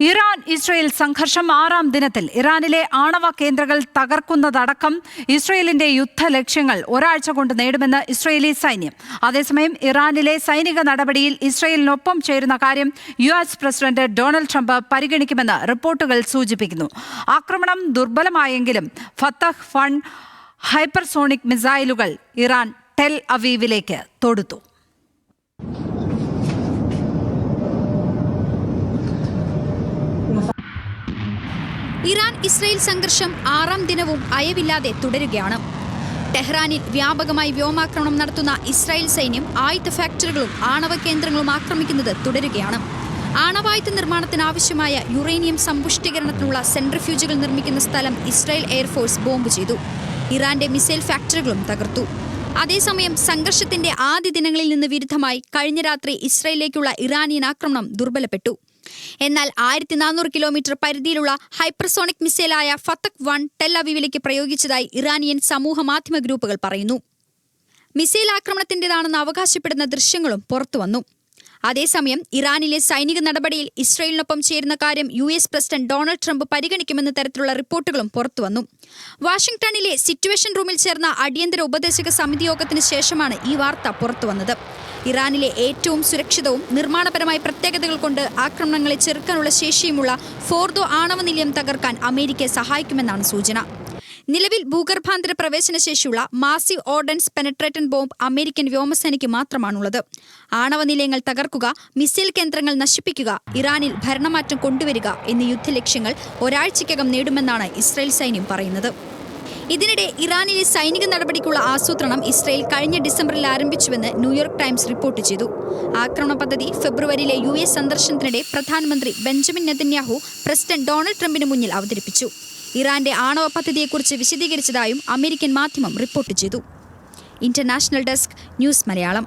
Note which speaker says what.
Speaker 1: Iran Israel സംഘർഷം 6ാം ദിനത്തിൽ ഇറാനിലെ ആണവ കേന്ദ്രങ്ങൾ തകർക്കുന്നതടക്കം ഇസ്രയേലിന്റെ യുദ്ധ ലക്ഷ്യങ്ങൾ ഒരാഴ്ച കൊണ്ട് നേടുമെന്ന് ഇസ്രയേലി സൈന്യം. അതേസമയം ഇറാനിലെ സൈനിക നടപടിയിൽ ഇസ്രയേലിനൊപ്പം ചേരുന്ന കാര്യം US പ്രസിഡന്റ് ഡൊണാൾഡ് ട്രംപ് പരിഗണിക്കുമെന്ന് റിപ്പോർട്ടുകൾ സൂചിപ്പിക്കുന്നു. ആക്രമണം ദുർബലമായെങ്കിലും ഫത്തഹ് 1 ഹൈപ്പർസോണിക് മിസൈലുകൾ ഇറാൻ ടെൽ അവീവിലേക്ക് തൊടുത്തു.
Speaker 2: ഇറാൻ ഇസ്രയേൽ സംഘർഷം 6ാം ദിനവും അയവില്ലാതെ തുടരുകയാണ്. ടെഹ്റാനിൽ വ്യാപകമായി വ്യോമാക്രമണം നടത്തുന്ന ഇസ്രായേൽ സൈന്യം ആയുധ ഫാക്ടറികളും ആണവ കേന്ദ്രങ്ങളും ആക്രമിക്കുന്നത് തുടരുകയാണ്. ആണവായുധ നിർമ്മാണത്തിനാവശ്യമായ യുറേനിയം സമ്പുഷ്ടീകരണത്തിനുള്ള സെൻട്രിഫ്യൂജുകൾ നിർമ്മിക്കുന്ന സ്ഥലം ഇസ്രായേൽ എയർഫോഴ്സ് ബോംബ് ചെയ്തു. ഇറാന്റെ മിസൈൽ ഫാക്ടറികളും തകർത്തു. അതേസമയം സംഘർഷത്തിന്റെ ആദ്യ ദിനങ്ങളിൽ നിന്ന് വിരുദ്ധമായി കഴിഞ്ഞ രാത്രി ഇസ്രായേലിലേക്കുള്ള ഇറാനിയൻ ആക്രമണം ദുർബലപ്പെട്ടു. എന്നാൽ 1400 കിലോമീറ്റർ പരിധിയിലുള്ള ഹൈപ്പർസോണിക് മിസൈലായ ഫത്തഹ് 1 ടെൽ അവീവിലേക്ക് പ്രയോഗിച്ചതായി ഇറാനിയൻ സമൂഹ മാധ്യമ ഗ്രൂപ്പുകൾ പറയുന്നു. മിസൈൽ ആക്രമണത്തിന്റേതാണെന്ന് അവകാശപ്പെടുന്ന ദൃശ്യങ്ങളും പുറത്തുവന്നു. അതേസമയം ഇറാനിലെ സൈനിക നടപടിയിൽ ഇസ്രയേലിനൊപ്പം ചേരുന്ന കാര്യം US പ്രസിഡന്റ് ഡൊണാൾഡ് ട്രംപ് പരിഗണിക്കുമെന്ന തരത്തിലുള്ള റിപ്പോർട്ടുകളും പുറത്തുവന്നു. വാഷിംഗ്ടണിലെ സിറ്റുവേഷൻ റൂമിൽ ചേർന്ന അടിയന്തര ഉപദേശക സമിതി യോഗത്തിന് ശേഷമാണ് ഈ വാർത്ത പുറത്തുവന്നത്. ഇറാനിലെ ഏറ്റവും സുരക്ഷിതവും നിർമ്മാണപരമായ പ്രത്യേകതകൾ കൊണ്ട് ആക്രമണങ്ങളെ ചെറുക്കാനുള്ള ശേഷിയുമുള്ള ഫോർദോ ആണവ നിലയം തകർക്കാൻ അമേരിക്കയെ സഹായിക്കുമെന്നാണ് സൂചന. നിലവിൽ ഭൂഗർഭാന്തര പ്രവേശന ശേഷിയുള്ള മാസീവ് ഓർഡൻസ് പെനട്രേറ്റന്റ് ബോംബ് അമേരിക്കൻ വ്യോമസേനയ്ക്ക് മാത്രമാണുള്ളത്. ആണവ നിലയങ്ങൾ തകർക്കുക, മിസൈൽ കേന്ദ്രങ്ങൾ നശിപ്പിക്കുക, ഇറാനിൽ ഭരണമാറ്റം കൊണ്ടുവരിക എന്നീ യുദ്ധലക്ഷ്യങ്ങൾ ഒരാഴ്ചയ്ക്കകം നേടുമെന്നാണ് ഇസ്രായേൽ സൈന്യം പറയുന്നത്. ഇതിനിടെ ഇറാനിലെ സൈനിക നടപടിക്കുള്ള ആസൂത്രണം ഇസ്രായേൽ കഴിഞ്ഞ ഡിസംബറിൽ ആരംഭിച്ചുവെന്ന് ന്യൂയോർക്ക് ടൈംസ് റിപ്പോർട്ട് ചെയ്തു. ആക്രമണ പദ്ധതി ഫെബ്രുവരിയിലെ US സന്ദർശനത്തിനിടെ പ്രധാനമന്ത്രി ബെഞ്ചമിൻ നെതന്യാഹു പ്രസിഡന്റ് ഡൊണാൾഡ് ട്രംപിന് മുന്നിൽ അവതരിപ്പിച്ചു. ഇറാന്റെ ആണവ പദ്ധതിയെക്കുറിച്ച് വിശദീകരിച്ചതായും അമേരിക്കൻ മാധ്യമം റിപ്പോർട്ട് ചെയ്തു. International desk, news Malayalam.